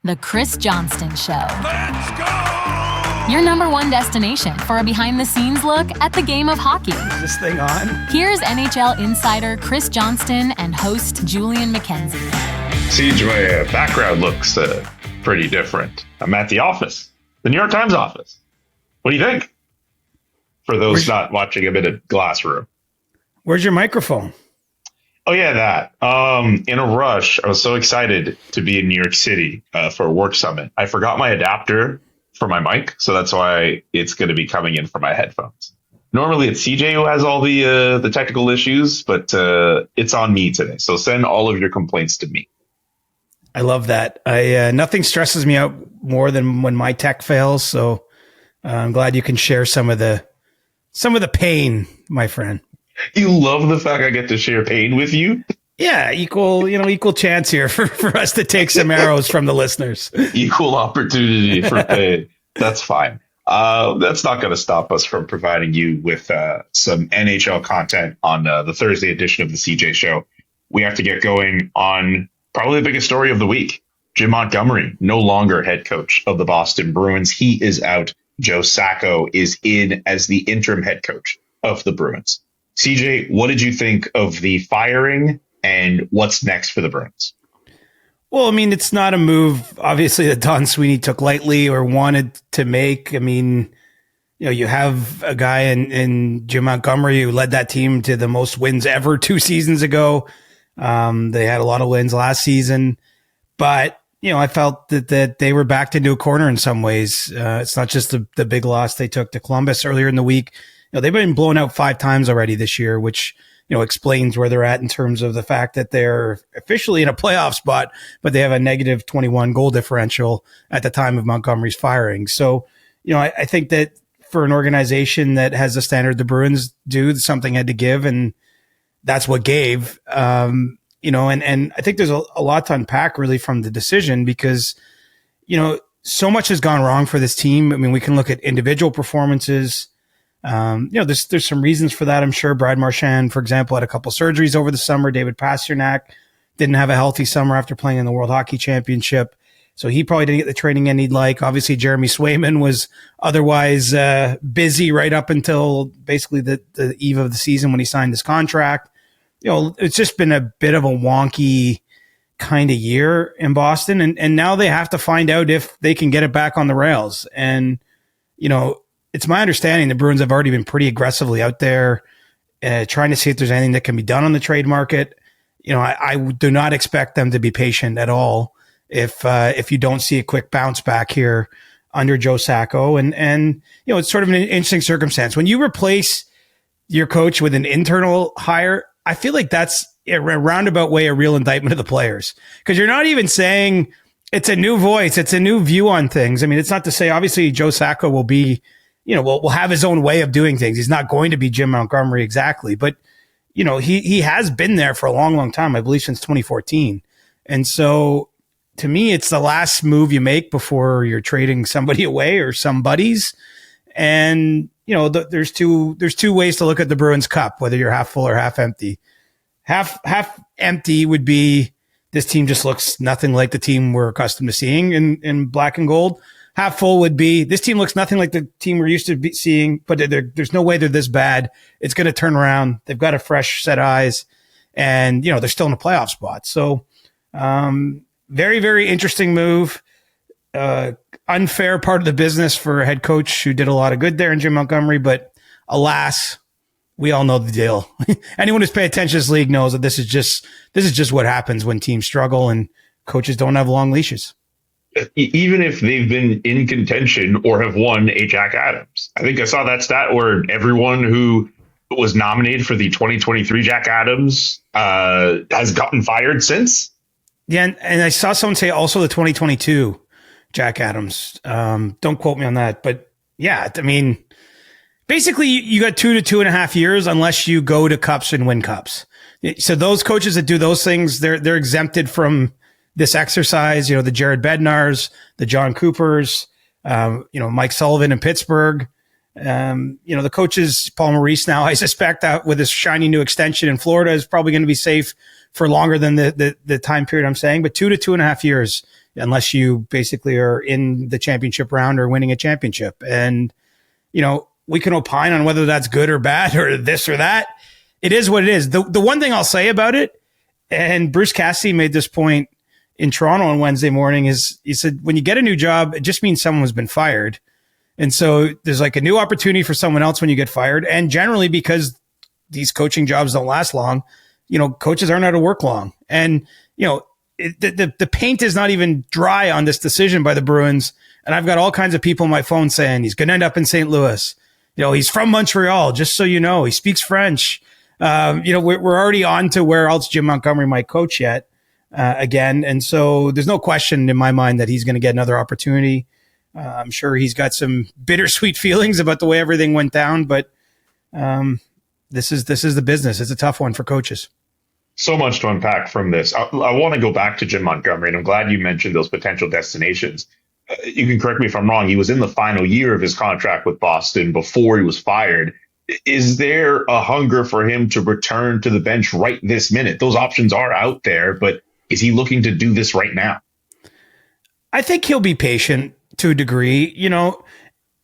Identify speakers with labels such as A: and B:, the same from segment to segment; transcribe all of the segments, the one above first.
A: The Chris Johnston Show.
B: Let's go!
A: Your number one destination for a behind-the-scenes look at the game of hockey.
C: Is this thing on?
A: Here's NHL insider Chris Johnston and host Julian McKenzie.
D: CJ, my background looks pretty different. I'm at the office, the New York Times office. What do you think? For those not watching, I'm in a glass room.
C: Where's your microphone?
D: Oh, yeah, that. In a rush, I was so excited to be in New York City for a work summit. I forgot my adapter for my mic, so that's why it's going to be coming in from my headphones. Normally, it's CJ who has all the technical issues, but it's on me today. So send all of your complaints to me.
C: I love that. Nothing stresses me out more than when my tech fails. So I'm glad you can share some of the pain, my friend.
D: You love the fact I get to share pain with you?
C: Yeah, equal chance here for us to take some arrows from the listeners.
D: Equal opportunity for pain. That's fine. That's not going to stop us from providing you with some NHL content on the Thursday edition of the CJ Show. We have to get going on probably the biggest story of the week. Jim Montgomery, no longer head coach of the Boston Bruins. He is out. Joe Sacco is in as the interim head coach of the Bruins. CJ, what did you think of the firing and what's next for the Bruins?
C: Well, I mean, it's not a move, obviously, that Don Sweeney took lightly or wanted to make. I mean, you have a guy in Jim Montgomery who led that team to the most wins ever 2 seasons ago. They had a lot of wins last season, but I felt that they were backed into a corner in some ways. It's not just the big loss they took to Columbus earlier in the week. They've been blown out 5 times already this year, which explains where they're at in terms of the fact that they're officially in a playoff spot, but they have a negative 21 goal differential at the time of Montgomery's firing. So, I think that for an organization that has the standard the Bruins do, something had to give, and that's what gave. And I think there's a lot to unpack really from the decision because, so much has gone wrong for this team. I mean, we can look at individual performances. There's some reasons for that. I'm sure Brad Marchand, for example, had a couple surgeries over the summer. David Pastrnak didn't have a healthy summer after playing in the World Hockey Championship. So he probably didn't get the training in he'd like. Obviously, Jeremy Swayman was otherwise busy right up until basically the eve of the season when he signed his contract. It's just been a bit of a wonky kind of year in Boston. And now they have to find out if they can get it back on the rails. And, it's my understanding the Bruins have already been pretty aggressively out there trying to see if there's anything that can be done on the trade market. I do not expect them to be patient at all if you don't see a quick bounce back here under Joe Sacco. And it's sort of an interesting circumstance. When you replace your coach with an internal hire, I feel like that's a roundabout way a real indictment of the players, because you're not even saying it's a new voice. It's a new view on things. I mean, it's not to say obviously Joe Sacco will be, will have his own way of doing things. He's not going to be Jim Montgomery exactly, but he has been there for a long, long time, I believe since 2014. And so to me, it's the last move you make before you're trading somebody away or some buddies. And, there's two ways to look at the Bruins cup, whether you're half full or half empty. Half empty would be this team just looks nothing like the team we're accustomed to seeing in black and gold. Half full would be this team looks nothing like the team we're used to seeing, but there's no way they're this bad. It's going to turn around. They've got a fresh set of eyes, and they're still in a playoff spot. So, very, very interesting move. Unfair part of the business for a head coach who did a lot of good there in Jim Montgomery, but alas, we all know the deal. Anyone who's paid attention to this league knows that this is just what happens when teams struggle and coaches don't have long leashes.
D: Even if they've been in contention or have won a Jack Adams. I think I saw that stat where everyone who was nominated for the 2023 Jack Adams has gotten fired since. Yeah,
C: and I saw someone say also the 2022 Jack Adams. Don't quote me on that, but yeah, I mean, basically you got 2 to 2.5 years unless you go to cups and win cups. So those coaches that do those things, they're exempted from this exercise. The Jared Bednars, the John Coopers, Mike Sullivan in Pittsburgh. The coaches, Paul Maurice now, I suspect that with his shiny new extension in Florida is probably going to be safe for longer than the time period I'm saying, but 2 to 2.5 years unless you basically are in the championship round or winning a championship. And, we can opine on whether that's good or bad or this or that. It is what it is. The one thing I'll say about it, and Bruce Cassidy made this point in Toronto on Wednesday morning, is he said, when you get a new job, it just means someone has been fired. And so there's like a new opportunity for someone else when you get fired. And generally, because these coaching jobs don't last long, coaches aren't out of work long. And, the paint is not even dry on this decision by the Bruins. And I've got all kinds of people on my phone saying he's going to end up in St. Louis. He's from Montreal, just so you know. He speaks French. We're already on to where else Jim Montgomery might coach yet again. And so there's no question in my mind that he's going to get another opportunity. I'm sure he's got some bittersweet feelings about the way everything went down, but this is the business. It's a tough one for coaches.
D: So much to unpack from this. I want to go back to Jim Montgomery, and I'm glad you mentioned those potential destinations. You can correct me if I'm wrong. He was in the final year of his contract with Boston before he was fired. Is there a hunger for him to return to the bench right this minute? Those options are out there, but is he looking to do this right now?
C: I think he'll be patient to a degree.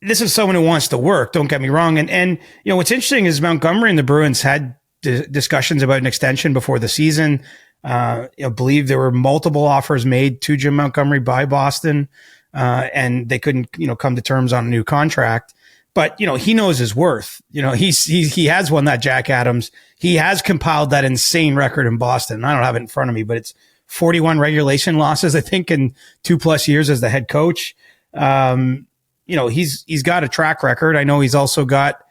C: This is someone who wants to work, don't get me wrong. And what's interesting is Montgomery and the Bruins had discussions about an extension before the season. I believe there were multiple offers made to Jim Montgomery by Boston, and they couldn't, come to terms on a new contract. But, he knows his worth. He has won that Jack Adams. He has compiled that insane record in Boston. I don't have it in front of me, but it's 41 regulation losses, I think, in 2+ years as the head coach. He's got a track record. I know he's also got,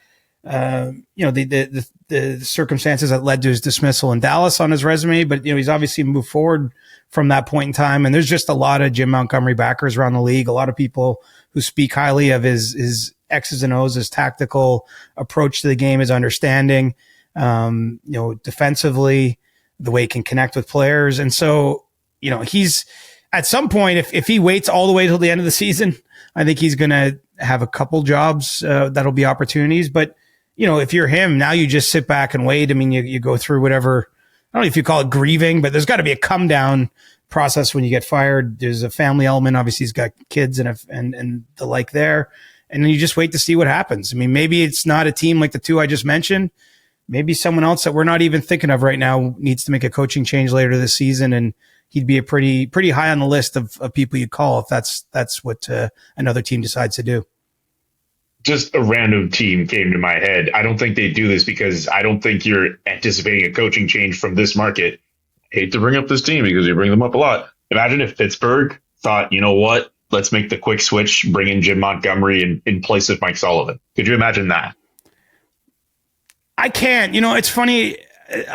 C: the circumstances that led to his dismissal in Dallas on his resume, but he's obviously moved forward from that point in time. And there's just a lot of Jim Montgomery backers around the league, a lot of people who speak highly of his X's and O's, his tactical approach to the game, his understanding, defensively, the way he can connect with players. And so, he's at some point, if he waits all the way till the end of the season, I think he's going to have a couple jobs that'll be opportunities. But if you're him, now you just sit back and wait. I mean, you go through whatever, I don't know if you call it grieving, but there's got to be a come down process when you get fired. There's a family element. Obviously, he's got kids and the like there. And then you just wait to see what happens. I mean, maybe it's not a team like the two I just mentioned. Maybe someone else that we're not even thinking of right now needs to make a coaching change later this season. And he'd be a pretty high on the list of people you call if that's what another team decides to do.
D: Just a random team came to my head. I don't think they do this because I don't think you're anticipating a coaching change from this market. I hate to bring up this team because you bring them up a lot. Imagine if Pittsburgh thought, you know what, let's make the quick switch, bring in Jim Montgomery in place of Mike Sullivan. Could you imagine that?
C: I can't. It's funny.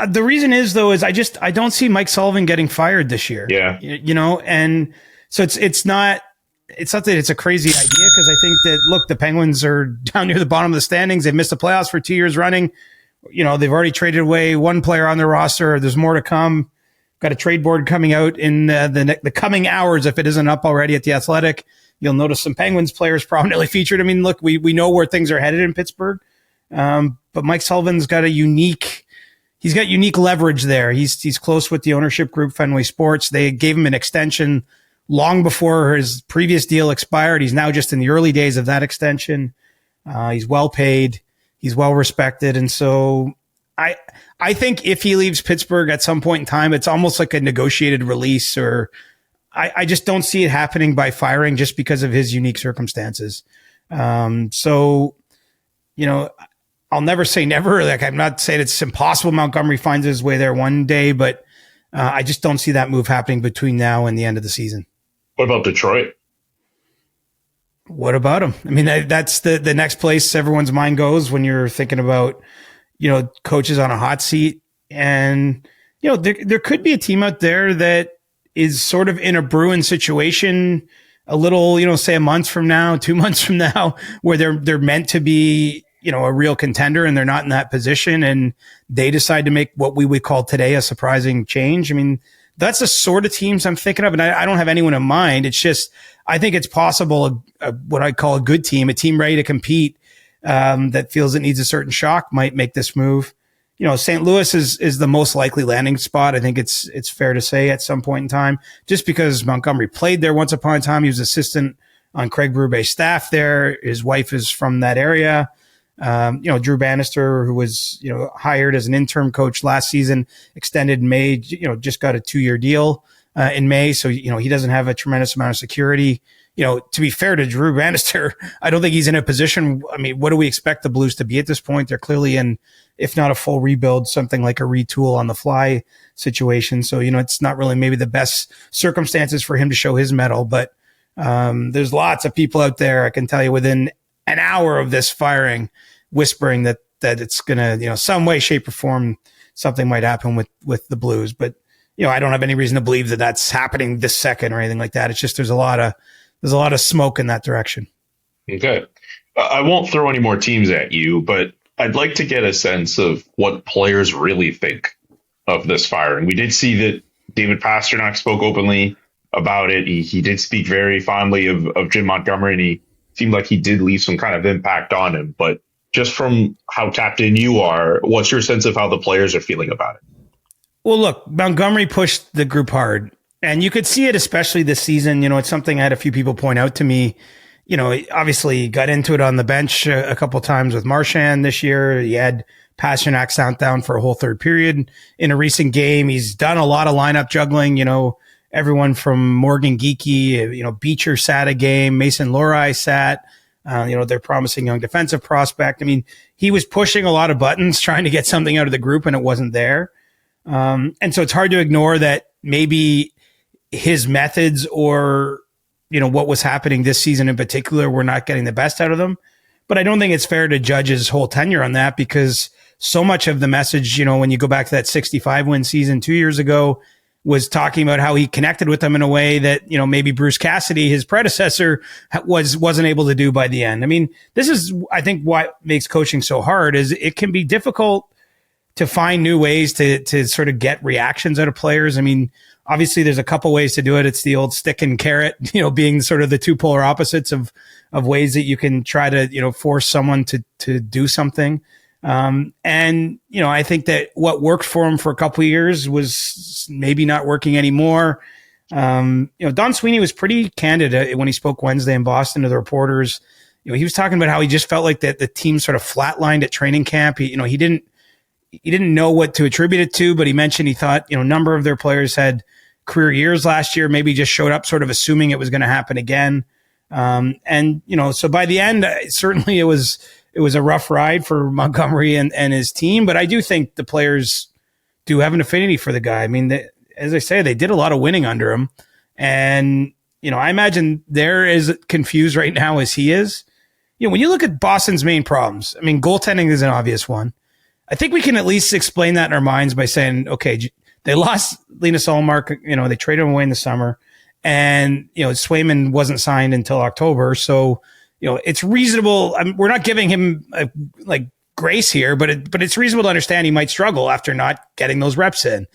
C: The reason is, though, is I don't see Mike Sullivan getting fired this year.
D: Yeah.
C: And so it's not that it's a crazy idea, because I think that, look, the Penguins are down near the bottom of the standings. They've missed the playoffs for 2 years running. They've already traded away one player on their roster. There's more to come. Got a trade board coming out in the coming hours, if it isn't up already at The Athletic. You'll notice some Penguins players prominently featured. I mean, look, we know where things are headed in Pittsburgh. But Mike Sullivan's got unique leverage there. He's close with the ownership group, Fenway Sports. They gave him an extension long before his previous deal expired. He's now just in the early days of that extension. He's well paid. He's well respected. And so I think if he leaves Pittsburgh at some point in time, it's almost like a negotiated release, or I just don't see it happening by firing just because of his unique circumstances. So, I'll never say never. Like, I'm not saying it's impossible Montgomery finds his way there one day, but I just don't see that move happening between now and the end of the season.
D: What about Detroit?
C: What about him? I mean, that's the next place everyone's mind goes when you're thinking about, coaches on a hot seat. And, there could be a team out there that is sort of in a Bruin situation a little, say a month from now, 2 months from now, where they're meant to be, a real contender, and they're not in that position, and they decide to make what we would call today a surprising change. I mean, that's the sort of teams I'm thinking of, and I don't have anyone in mind. It's just, I think it's possible what I call a good team, a team ready to compete, that feels it needs a certain shock, might make this move. St. Louis is the most likely landing spot. I think it's fair to say at some point in time, just because Montgomery played there once upon a time. He was assistant on Craig Berube's staff there. His wife is from that area. Drew Bannister, who was, hired as an interim coach last season, extended in May, just got a 2-year deal in May. So, he doesn't have a tremendous amount of security. To be fair to Drew Bannister, I don't think he's in a position. I mean, what do we expect the Blues to be at this point? They're clearly in, if not a full rebuild, something like a retool on the fly situation. So, it's not really maybe the best circumstances for him to show his mettle, but there's lots of people out there, I can tell you, within an hour of this firing, whispering that it's going to, some way, shape, or form, something might happen with the Blues. But, I don't have any reason to believe that that's happening this second or anything like that. It's just there's a lot of smoke in that direction.
D: Okay. I won't throw any more teams at you, but I'd like to get a sense of what players really think of this firing. We did see that David Pastrnak spoke openly about it. He did speak very fondly of Jim Montgomery, and he seemed like he did leave some kind of impact on him. But just from how tapped in you are, what's your sense of how the players are feeling about it?
C: Well, look, Montgomery pushed the group hard, and you could see it especially this season. It's something I had a few people point out to me. Obviously got into it on the bench a couple of times with Marchand this year. He had Pastrnak sat down for a whole third period in a recent game. He's done a lot of lineup juggling, everyone from Morgan Geekie, Beecher sat a game, Mason Lohrei sat, their promising young defensive prospect. I mean, he was pushing a lot of buttons trying to get something out of the group, and it wasn't there. And so it's hard to ignore that maybe his methods or, what was happening this season in particular, we're not getting the best out of them. But I don't think it's fair to judge his whole tenure on that, because so much of the message, when you go back to that 65-win season 2 years ago, was talking about how he connected with them in a way that, maybe Bruce Cassidy, his predecessor, wasn't able to do by the end. I mean, this is, I think, what makes coaching so hard is it can be difficult to find new ways to sort of get reactions out of players. I mean, obviously there's a couple ways to do it. It's the old stick and carrot, being sort of the two polar opposites of ways that you can try to, force someone to do something. I think that what worked for him for a couple of years was maybe not working anymore. Don Sweeney was pretty candid when he spoke Wednesday in Boston to the reporters. He was talking about how he just felt like that the team sort of flatlined at training camp. He didn't know what to attribute it to, but he mentioned he thought, a number of their players had career years last year, maybe just showed up sort of assuming it was going to happen again. So by the end, certainly it was a rough ride for Montgomery and his team, but I do think the players do have an affinity for the guy. I mean, as I say, they did a lot of winning under him, and, I imagine they're as confused right now as he is. When you look at Boston's main problems, I mean, goaltending is an obvious one. I think we can at least explain that in our minds by saying, okay, they lost Linus Ullmark, they traded him away in the summer, and, Swayman wasn't signed until October. So, it's reasonable. We're not giving him grace here, but it's reasonable to understand he might struggle after not getting those reps in.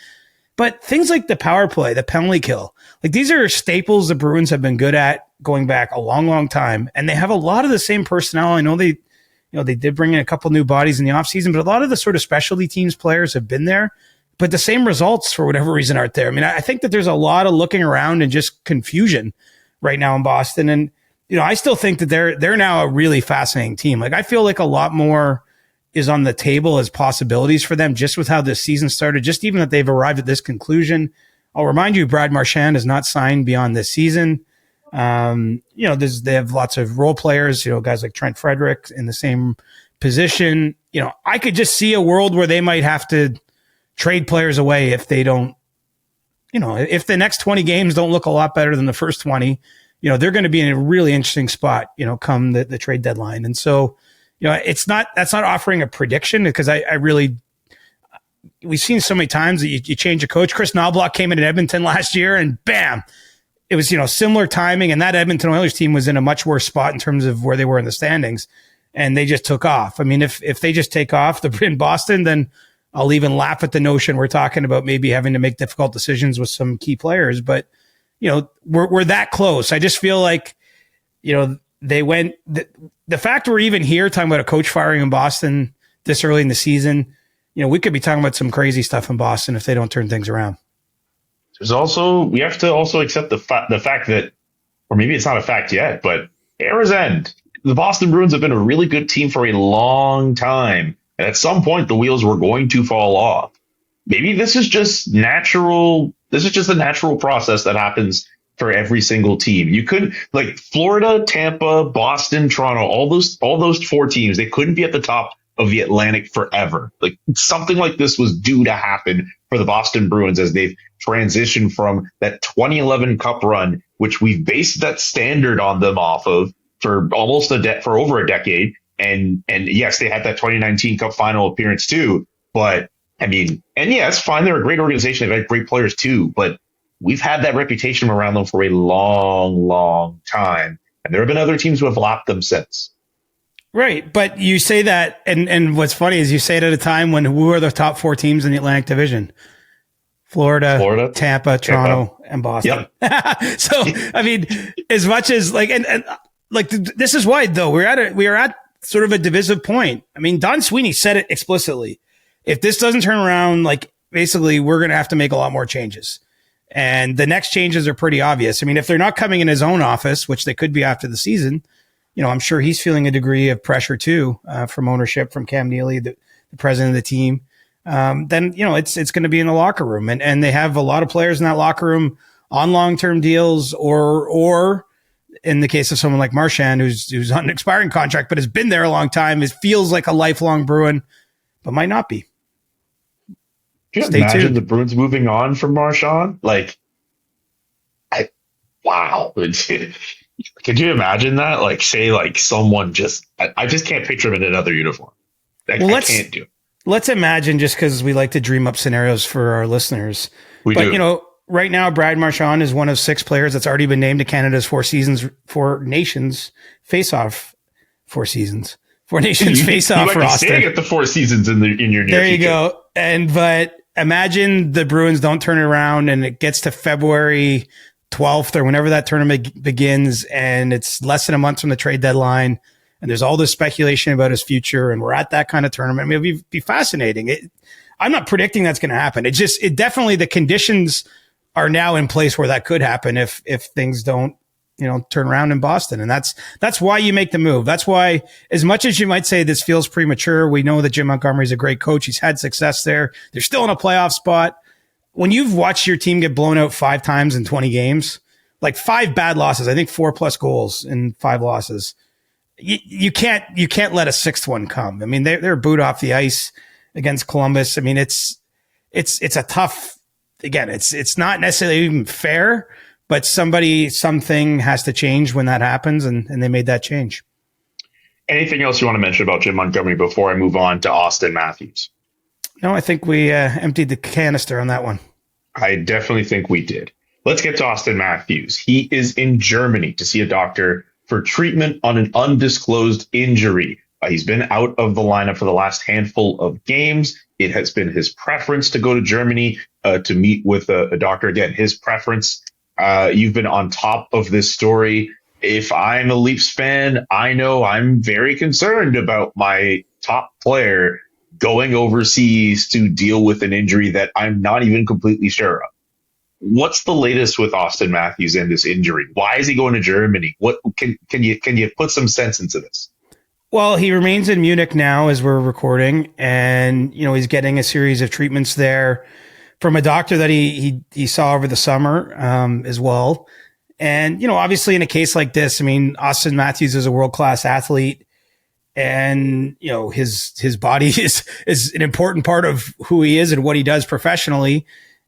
C: But things like the power play, the penalty kill, these are staples the Bruins have been good at going back a long, long time. And they have a lot of the same personnel. I know they did bring in a couple new bodies in the offseason, but a lot of the sort of specialty teams players have been there, but the same results for whatever reason aren't there. I mean, I think that there's a lot of looking around and just confusion right now in Boston. And, I still think that they're now a really fascinating team. I feel like a lot more is on the table as possibilities for them just with how this season started, just even that they've arrived at this conclusion. I'll remind you, Brad Marchand is not signed beyond this season. They have lots of role players, guys like Trent Frederick in the same position. I could just see a world where they might have to trade players away if they don't, if the next 20 games don't look a lot better than the first 20, they're going to be in a really interesting spot, come the trade deadline. And so, that's not offering a prediction, because we've seen so many times that you change a coach. Chris Knobloch came in at Edmonton last year and bam, it was, similar timing, and that Edmonton Oilers team was in a much worse spot in terms of where they were in the standings, and they just took off. I mean, if they just take off in Boston, then I'll even laugh at the notion we're talking about maybe having to make difficult decisions with some key players. But, we're that close. I just feel like, they went the fact we're even here talking about a coach firing in Boston this early in the season, we could be talking about some crazy stuff in Boston if they don't turn things around.
D: We have to also accept the fact that, or maybe it's not a fact yet, but era's end. The Boston Bruins have been a really good team for a long time. And at some point, the wheels were going to fall off. Maybe this is just natural. This is just a natural process that happens for every single team. You couldn't, like Florida, Tampa, Boston, Toronto, all those 4 teams, they couldn't be at the top of the Atlantic forever. Like something like this was due to happen for the Boston Bruins as they've transitioned from that 2011 Cup run, which we've based that standard on them off of for almost for over a decade. And yes, they had that 2019 Cup final appearance too. But I mean, and yeah, it's fine. They're a great organization. They've had great players too. But we've had that reputation around them for a long, long time. And there have been other teams who have lapped them since.
C: Right. But you say that, and what's funny is you say it at a time when who are the top 4 teams in the Atlantic Division? Florida, Tampa, Toronto, and Boston. Yep. So, I mean, as much as like, and like, this is why though, we are at sort of a divisive point. I mean, Don Sweeney said it explicitly. If this doesn't turn around, like basically we're going to have to make a lot more changes. And the next changes are pretty obvious. I mean, if they're not coming in his own office, which they could be after the season, I'm sure he's feeling a degree of pressure too, from ownership, from Cam Neely, the president of the team. Then, it's going to be in the locker room, and they have a lot of players in that locker room on long-term deals, or in the case of someone like Marchand, who's on an expiring contract, but has been there a long time, it feels like a lifelong Bruin, but might not be.
D: Can you imagine the Bruins moving on from Marchand? Wow. Could you imagine that? Like, say, like someone I just can't picture him in another uniform. I can't do it.
C: Let's imagine, just because we like to dream up scenarios for our listeners.
D: We do.
C: Right now, Brad Marchand is one of 6 players that's already been named to Canada's Four Nations face-off face-off
D: for
C: Austin.
D: Staying at the Four Seasons in your near
C: There you
D: future.
C: go. But imagine the Bruins don't turn it around and it gets to February 12th or whenever that tournament begins, and it's less than a month from the trade deadline, and there's all this speculation about his future, and we're at that kind of tournament. I mean, it'd be fascinating. I'm not predicting that's going to happen. It definitely, the conditions are now in place where that could happen if things don't, turn around in Boston. And that's why you make the move. That's why, as much as you might say this feels premature, we know that Jim Montgomery is a great coach. He's had success there. They're still in a playoff spot. When you've watched your team get blown out 5 times in 20 games, like 5 bad losses, I think 4+ goals in 5 losses, you can't let a 6th one come. I mean, they're booed off the ice against Columbus. I mean, it's a tough, again, it's not necessarily even fair, but something has to change when that happens. And they made that change.
D: Anything else you want to mention about Jim Montgomery before I move on to Auston Matthews?
C: No, I think we emptied the canister on that one.
D: I definitely think we did. Let's get to Auston Matthews. He is in Germany to see a doctor for treatment on an undisclosed injury. He's been out of the lineup for the last handful of games. It has been his preference to go to Germany to meet with a doctor. Again, his preference. You've been on top of this story. If I'm a Leafs fan, I know I'm very concerned about my top player going overseas to deal with an injury that I'm not even completely sure of. What's the latest with Auston Matthews and this injury? Why is he going to Germany? What can you put some sense into this?
C: Well, he remains in Munich now as we're recording, and he's getting a series of treatments there from a doctor that he saw over the summer as well. And obviously in a case like this, I mean, Auston Matthews is a world-class athlete, and his body is an important part of who he is and what he does professionally.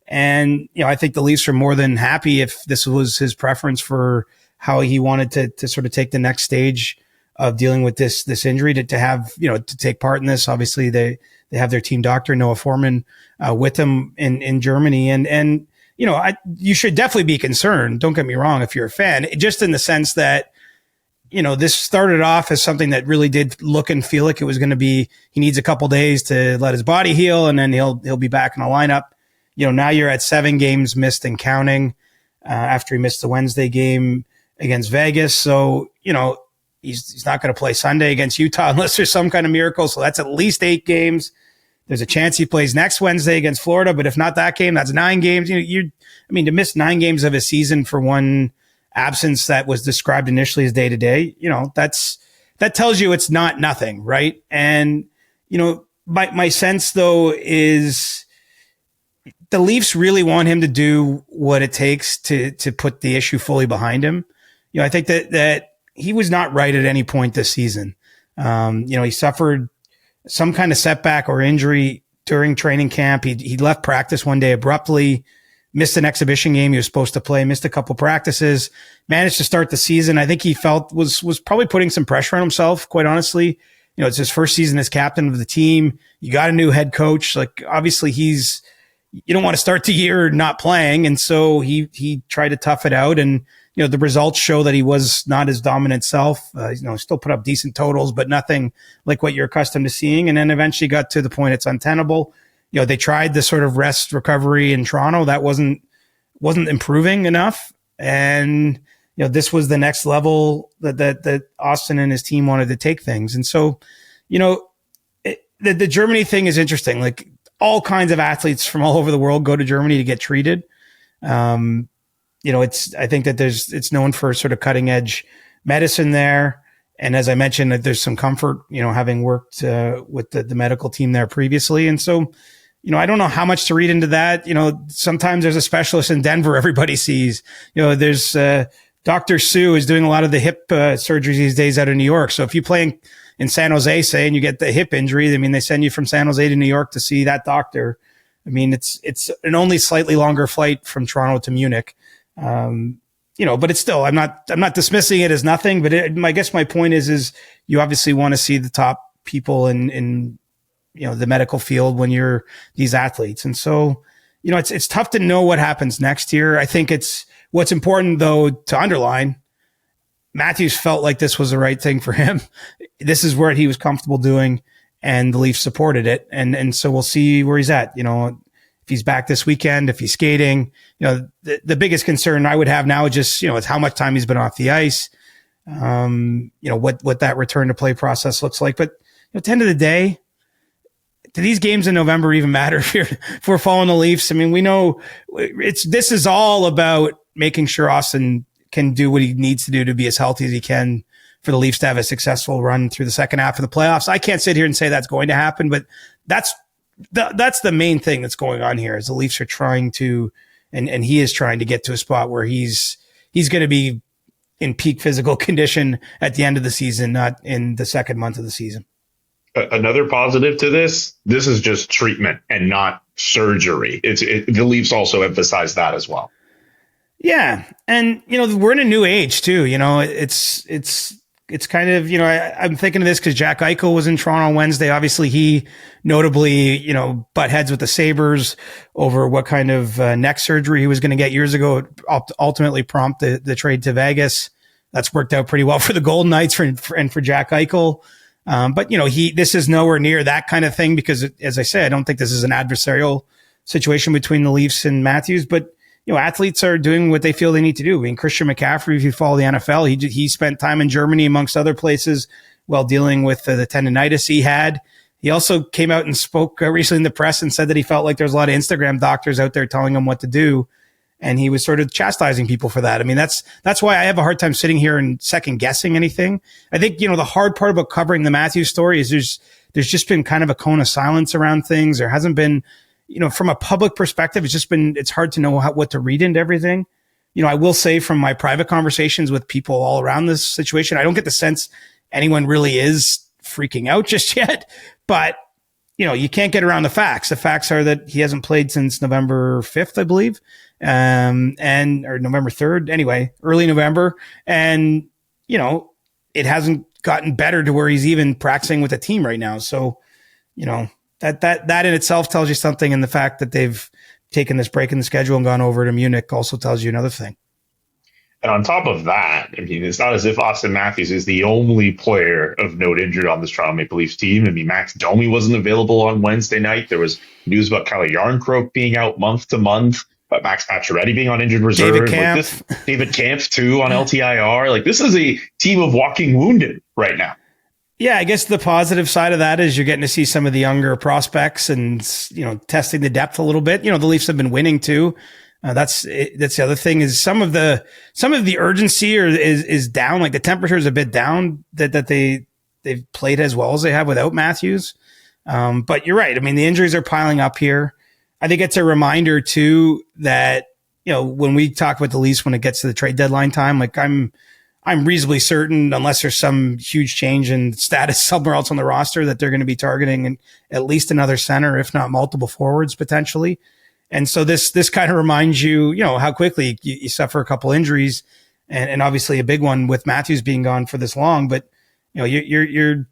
C: And I think the Leafs are more than happy if this was his preference for how he wanted to sort of take the next stage of dealing with this injury, to have to take part in this. Obviously, they have their team doctor Noah Foreman with them in Germany, and you should definitely be concerned. Don't get me wrong, if you're a fan, just in the sense that this started off as something that really did look and feel like it was going to be, he needs a couple days to let his body heal, and then he'll be back in the lineup. Now you're at 7 games missed and counting after he missed the Wednesday game against Vegas. So, he's not going to play Sunday against Utah unless there's some kind of miracle. So that's at least 8 games. There's a chance he plays next Wednesday against Florida, but if not that game, that's 9 games. To miss 9 games of a season for one absence that was described initially as day to day, that tells you it's not nothing, right? And, my sense though is the Leafs really want him to do what it takes to put the issue fully behind him. I think that he was not right at any point this season. He suffered some kind of setback or injury during training camp. He left practice one day abruptly, missed an exhibition game he was supposed to play, missed a couple practices, managed to start the season. I think he felt was probably putting some pressure on himself, quite honestly. It's his first season as captain of the team. You got a new head coach. Like, obviously you don't want to start the year not playing. And so he tried to tough it out. And, the results show that he was not his dominant self. Still put up decent totals, but nothing like what you're accustomed to seeing. And then eventually got to the point it's untenable. They tried the sort of rest recovery in Toronto. That wasn't improving enough. And, this was the next level that Auston and his team wanted to take things. And so, the Germany thing is interesting. Like, all kinds of athletes from all over the world go to Germany to get treated. I think that it's known for sort of cutting edge medicine there. And as I mentioned, that there's some comfort, having worked with the medical team there previously. And so, I don't know how much to read into that. Sometimes there's a specialist in Denver everybody sees. There's Dr. Sue is doing a lot of the hip surgeries these days out of New York. So if you play in San Jose, say, and you get the hip injury, they send you from San Jose to New York to see that doctor. It's an only slightly longer flight from Toronto to Munich. But it's still, I'm not dismissing it as nothing, but I guess my point is you obviously want to see the top people in the medical field when you're these athletes. And so, it's tough to know what happens next year. I think what's important though to underline, Matthews felt like this was the right thing for him. This is what he was comfortable doing, and the Leafs supported it. And so we'll see where he's at, if he's back this weekend, if he's skating. The biggest concern I would have now is just, it's how much time he's been off the ice, what that return to play process looks like. But at the end of the day, do these games in November even matter if we're following the Leafs? We know this is all about making sure Auston can do what he needs to do to be as healthy as he can for the Leafs to have a successful run through the second half of the playoffs. I can't sit here and say that's going to happen, but that's the main thing that's going on here is the Leafs are trying to, and he is trying to get to a spot where he's going to be in peak physical condition at the end of the season, not in the second month of the season.
D: Another positive to this is just treatment and not surgery. The Leafs also emphasize that as well.
C: Yeah. And, we're in a new age too. It's kind of, I'm thinking of this because Jack Eichel was in Toronto on Wednesday. Obviously, he notably, butt heads with the Sabres over what kind of neck surgery he was going to get years ago. Ultimately prompt the trade to Vegas. That's worked out pretty well for the Golden Knights and for Jack Eichel. But this is nowhere near that kind of thing because, as I say, I don't think this is an adversarial situation between the Leafs and Matthews. But athletes are doing what they feel they need to do. Christian McCaffrey, if you follow the NFL, he spent time in Germany amongst other places while dealing with the tendonitis he had. He also came out and spoke recently in the press and said that he felt like there's a lot of Instagram doctors out there telling him what to do. And he was sort of chastising people for that. That's why I have a hard time sitting here and second guessing anything. I think, the hard part about covering the Matthews story is there's just been kind of a cone of silence around things. There hasn't been, from a public perspective, it's hard to know what to read into everything. I will say from my private conversations with people all around this situation, I don't get the sense anyone really is freaking out just yet, but you can't get around the facts. The facts are that he hasn't played since November 5th, I believe. Or November 3rd, anyway, early November. And, it hasn't gotten better to where he's even practicing with the team right now. So, that in itself tells you something. And the fact that they've taken this break in the schedule and gone over to Munich also tells you another thing.
D: And on top of that, it's not as if Auston Matthews is the only player of note injured on this Toronto Maple Leafs team. Max Domi wasn't available on Wednesday night. There was news about Kalle Järnkrok being out month to month, but Max Pacioretty being on injured reserve.
C: David
D: Kampf too on LTIR. This is a team of walking wounded right now.
C: Yeah, I guess the positive side of that is you're getting to see some of the younger prospects and, testing the depth a little bit. The Leafs have been winning too. That's the other thing is some of the urgency is down. Like the temperature is a bit down that they've played as well as they have without Matthews. But you're right. I mean, the injuries are piling up here. I think it's a reminder too that, when we talk about the Leafs, when it gets to the trade deadline time, like I'm reasonably certain, unless there's some huge change in status somewhere else on the roster, that they're going to be targeting at least another center, if not multiple forwards potentially. And so this kind of reminds you, how quickly you suffer a couple injuries, and obviously a big one with Matthews being gone for this long. But you're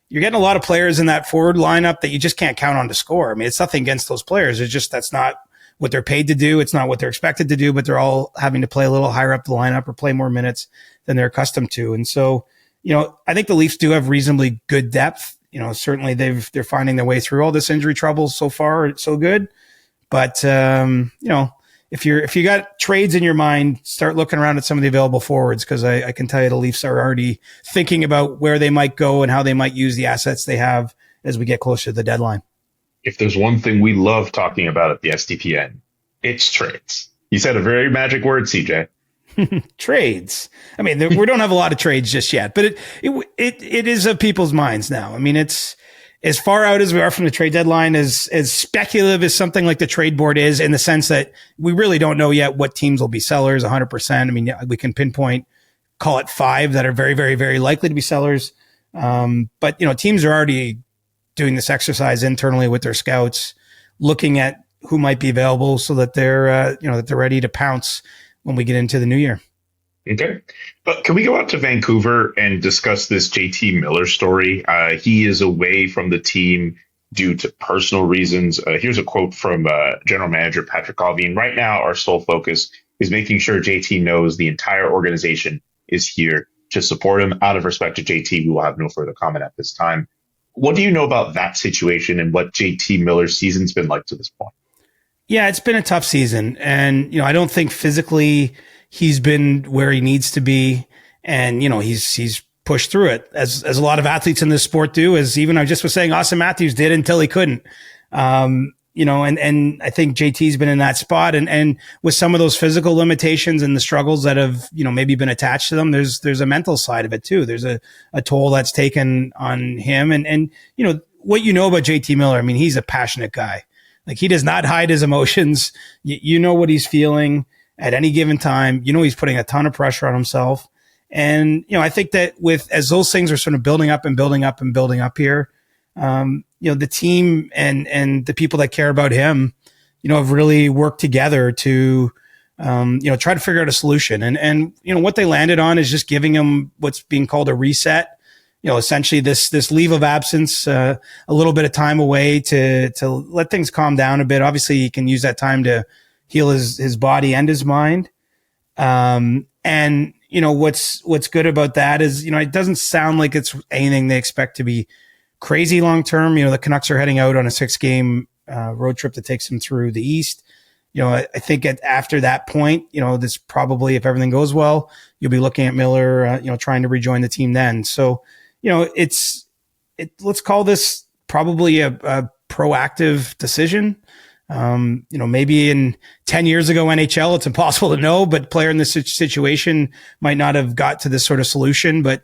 C: getting a lot of players in that forward lineup that you just can't count on to score. I mean, it's nothing against those players. It's just that's not what they're paid to do. It's not what they're expected to do. But they're all having to play a little higher up the lineup or play more minutes than they're accustomed to. And so, I think the Leafs do have reasonably good depth. Certainly they're finding their way through all this injury trouble so far. It's so good. But, if you got trades in your mind, start looking around at some of the available forwards, because I can tell you the Leafs are already thinking about where they might go and how they might use the assets they have as we get closer to the deadline.
D: If there's one thing we love talking about at the SDPN, it's trades. You said a very magic word, CJ.
C: Trades. I mean, we don't have a lot of trades just yet, but it is of people's minds now. I mean, it's as far out as we are from the trade deadline, as speculative as something like the trade board is, in the sense that we really don't know yet what teams will be sellers 100%. I mean, we can pinpoint, call it 5 that are very, very, very likely to be sellers. But teams are already doing this exercise internally with their scouts, looking at who might be available so that they're ready to pounce when we get into the new year.
D: Okay. But can we go out to Vancouver and discuss this JT Miller story? He is away from the team due to personal reasons. Here's a quote from General Manager Patrick Allvin. Right now, our sole focus is making sure JT knows the entire organization is here to support him. Out of respect to JT, we will have no further comment at this time. What do you know about that situation and what JT Miller's season's been like to this point?
C: Yeah, it's been a tough season. And, I don't think physically he's been where he needs to be. And, he's pushed through it as a lot of athletes in this sport do, as even I just was saying, Auston Matthews did until he couldn't. And I think JT's been in that spot, and with some of those physical limitations and the struggles that have, maybe been attached to them, there's a mental side of it too. There's a toll that's taken on him. And what about JT Miller, I mean, he's a passionate guy. Like, he does not hide his emotions. You know what he's feeling at any given time. He's putting a ton of pressure on himself. And, I think that as those things are sort of building up and building up and building up here, the team and the people that care about him, have really worked together to, try to figure out a solution. And what they landed on is just giving him what's being called a reset. Essentially this leave of absence, a little bit of time away to let things calm down a bit. Obviously, he can use that time to heal his body and his mind. And what's good about that is, it doesn't sound like it's anything they expect to be crazy long term. The Canucks are heading out on a 6-game road trip that takes them through the East. I think after that point, this probably, if everything goes well, you'll be looking at Miller, trying to rejoin the team then. So, let's call this probably a proactive decision. Maybe in 10 years ago, NHL, it's impossible to know, but player in this situation might not have got to this sort of solution. But,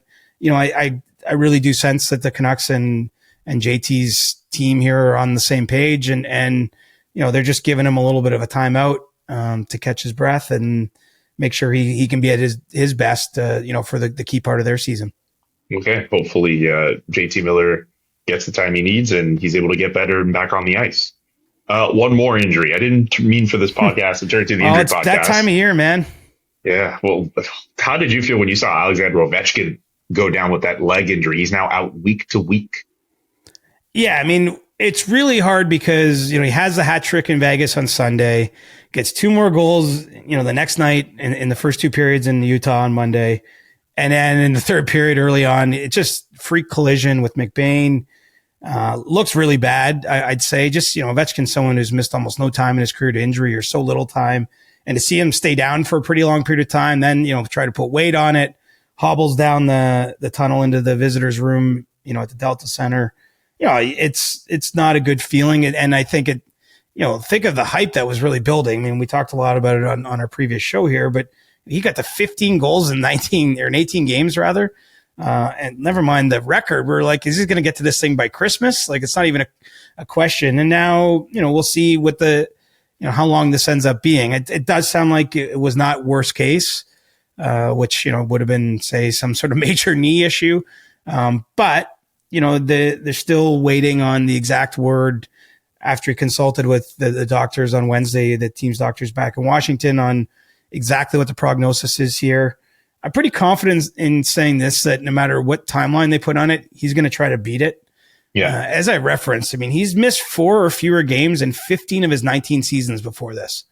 C: I really do sense that the Canucks and JT's team here are on the same page, and they're just giving him a little bit of a timeout, to catch his breath and make sure he can be at his best, for the key part of their season.
D: Okay. Hopefully, JT Miller gets the time he needs and he's able to get better and back on the ice. One more injury. I didn't mean for this podcast to turn to the injury
C: it's
D: podcast.
C: That time of year, man.
D: Yeah. Well, how did you feel when you saw Alexander Ovechkin go down with that leg injury? He's now out week to week. Yeah.
C: I mean, it's really hard because, he has the hat trick in Vegas on Sunday, gets 2 more goals, the next night in the first 2 periods in Utah on Monday. And then in the third period early on, it just freak collision with McBain. Looks really bad, I'd say. Just, Ovechkin's someone who's missed almost no time in his career to injury, or so little time. And to see him stay down for a pretty long period of time, then, try to put weight on it, hobbles down the tunnel into the visitor's room, at the Delta Center. It's not a good feeling. And I think think of the hype that was really building. I mean, we talked a lot about it on our previous show here, but he got to 15 goals in 18 games rather. And never mind the record. We're like, is he going to get to this thing by Christmas? Like, it's not even a question. And now, we'll see what how long this ends up being. It does sound like it was not worst case, which, would have been, say, some sort of major knee issue. But, they're still waiting on the exact word after he consulted with the doctors on Wednesday, the team's doctors back in Washington, on exactly what the prognosis is here. I'm pretty confident in saying this, that no matter what timeline they put on it, he's going to try to beat it.
D: Yeah.
C: As I referenced, I mean, he's missed 4 or fewer games in 15 of his 19 seasons before this.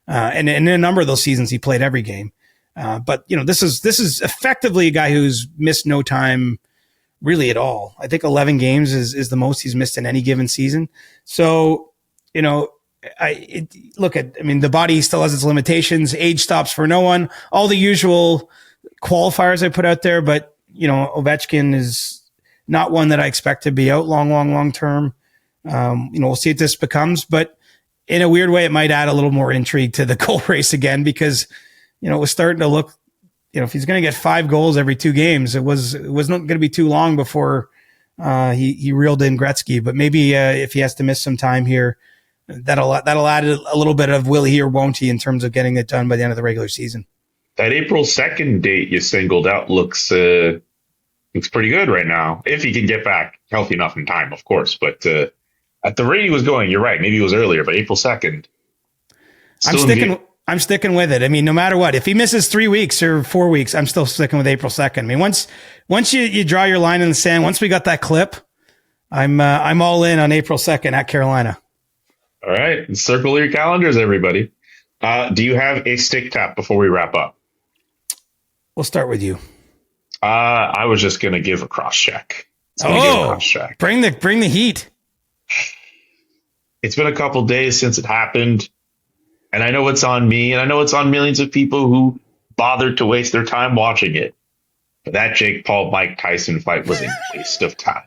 C: And in a number of those seasons, he played every game. But this is effectively a guy who's missed no time really at all. I think 11 games is the most he's missed in any given season. So, the body still has its limitations. Age stops for no one. All the usual qualifiers I put out there, but Ovechkin is not one that I expect to be out long term. We'll see what this becomes, but in a weird way, it might add a little more intrigue to the goal race again, because it was starting to look, if he's going to get 5 goals every 2 games, it wasn't going to be too long before he reeled in Gretzky. But maybe if he has to miss some time here, that'll add a little bit of will he or won't he in terms of getting it done by the end of the regular season. That
D: April 2nd date you singled out looks pretty good right now, if he can get back healthy enough in time, of course. But at the rate he was going, you're right. Maybe it was earlier, but April 2nd.
C: I'm sticking with it. I mean, no matter what, if he misses 3 weeks or 4 weeks, I'm still sticking with April 2nd. I mean, once you draw your line in the sand, once we got that clip, I'm all in on April 2nd at Carolina.
D: All right. Circle your calendars, everybody. Do you have a stick tap before we wrap up?
C: We'll start with you.
D: I was just going to give a cross check.
C: Bring the heat.
D: It's been a couple days since it happened. And I know it's on me, and I know it's on millions of people who bothered to waste their time watching it. But that Jake Paul-Mike Tyson fight was a waste of time.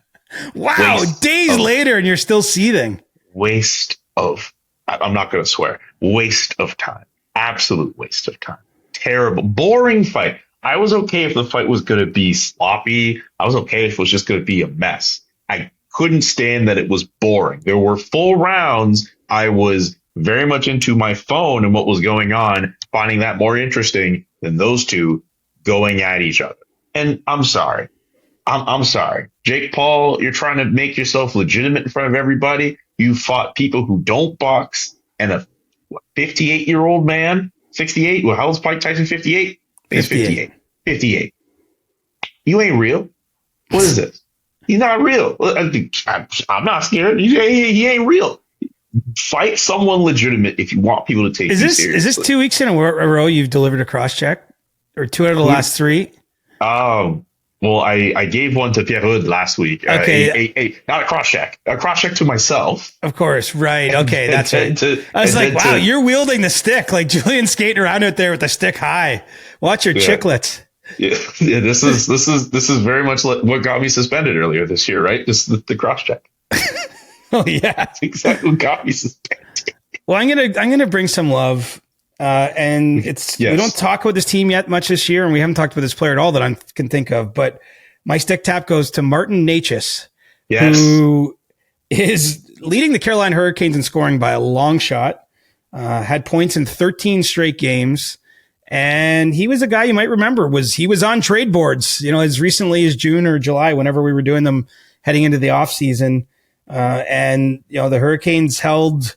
C: Wow, days later, and you're still seething.
D: I'm not going to swear, waste of time. Absolute waste of time. Terrible, boring fight. I was okay if the fight was going to be sloppy. I was okay if it was just going to be a mess. I couldn't stand that it was boring. There were full rounds. I was very much into my phone and what was going on, finding that more interesting than those two going at each other. And I'm sorry. I'm sorry. Jake Paul, you're trying to make yourself legitimate in front of everybody. You fought people who don't box, and a 58-year-old man, 68. Well, how old's Mike Tyson? 58? He's 58. 58. You ain't real. What is this? He's not real. I'm not scared. He ain't real. Fight someone legitimate if you want people to take you seriously.
C: Is this 2 weeks in a row you've delivered a cross check, or 2 out of the last 3?
D: Well, I gave one to Pierre Hood last week.
C: Okay,
D: not a cross check to myself.
C: Of course, right? Okay, that's right. I was like, wow, you're wielding the stick like Julian skating around out there with the stick high. Watch your chiclets.
D: Yeah. This is very much what got me suspended earlier this year, right? Just the cross check.
C: Oh yeah,
D: that's exactly what got me suspended.
C: Well, I'm gonna bring some love. And we don't talk about this team yet much this year, and we haven't talked about this player at all that I can think of. But my stick tap goes to Martin Necas, who is leading the Carolina Hurricanes in scoring by a long shot. Had points in 13 straight games, and he was a guy you might remember. He was on trade boards, as recently as June or July, whenever we were doing them heading into the off season. And the Hurricanes held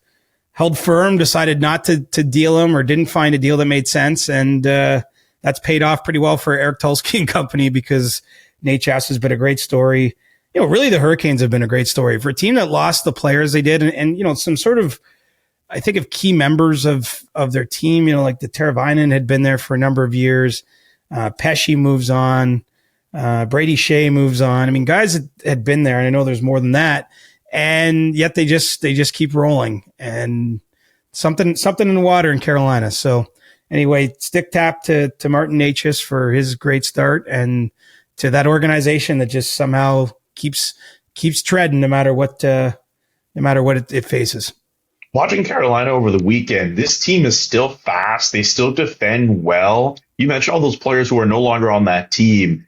C: firm, decided not to deal him, or didn't find a deal that made sense. And that's paid off pretty well for Eric Tulsky and company, because Necas has been a great story. Really the Hurricanes have been a great story for a team that lost the players they did. And some sort of, I think, of key members of their team, like the Teravainen had been there for a number of years. Pesce moves on. Brady Shea moves on. I mean, guys had been there, and I know there's more than that. And yet they just keep rolling, and something in the water in Carolina. So anyway, stick tap to Martin Necas for his great start, and to that organization that just somehow keeps treading no matter what it faces.
D: Watching Carolina over the weekend, this team is still fast. They still defend well. You mentioned all those players who are no longer on that team.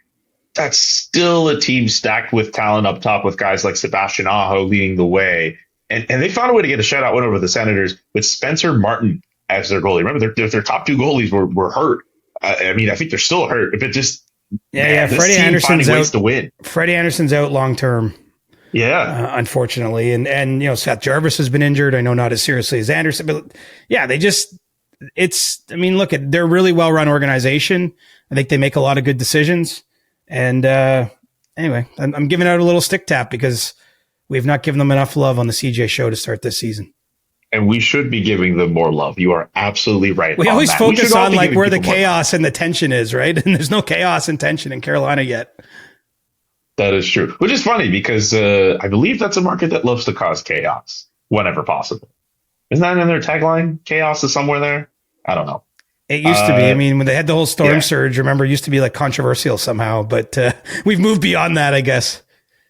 D: That's still a team stacked with talent up top with guys like Sebastian Aho leading the way. And they found a way to get a shutout win over the Senators with Spencer Martin as their goalie. Remember, their top two goalies were hurt. I think they're still hurt. But just
C: Freddie Anderson's out
D: to win. Freddie
C: Anderson's out long term.
D: Yeah,
C: unfortunately, and Seth Jarvis has been injured. I know not as seriously as Anderson, but yeah, look, they're a really well run organization. I think they make a lot of good decisions. And anyway, I'm giving out a little stick tap because we've not given them enough love on the CJ show to start this season.
D: And we should be giving them more love. You are absolutely right.
C: We always focus on like where the chaos and the tension is, right? And there's no chaos and tension in Carolina yet.
D: That is true, which is funny because I believe that's a market that loves to cause chaos whenever possible. Isn't that in their tagline? Chaos is somewhere there. I don't know.
C: It used to be. I mean, when they had the whole storm surge, remember, it used to be like controversial somehow, but we've moved beyond that, I guess.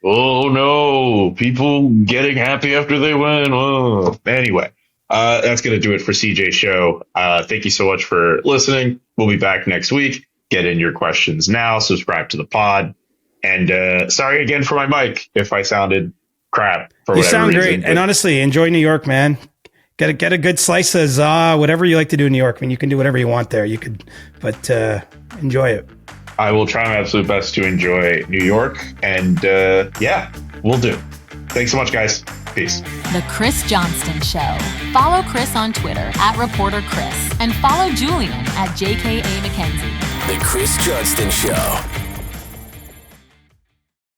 D: Oh, no. People getting happy after they win. Oh. Anyway, that's going to do it for CJ's show. Thank you so much for listening. We'll be back next week. Get in your questions now. Subscribe to the pod. And sorry again for my mic if I sounded crap for whatever reason. You sound great.
C: And honestly, enjoy New York, man. Get a good slice of za, whatever you like to do in New York. I mean, you can do whatever you want there. You could, but enjoy it.
D: I will try my absolute best to enjoy New York. And we'll do. Thanks so much, guys. Peace.
A: The Chris Johnston Show. Follow Chris on Twitter @ReporterChris and follow Julian @JKA McKenzie.
B: The Chris Johnston Show.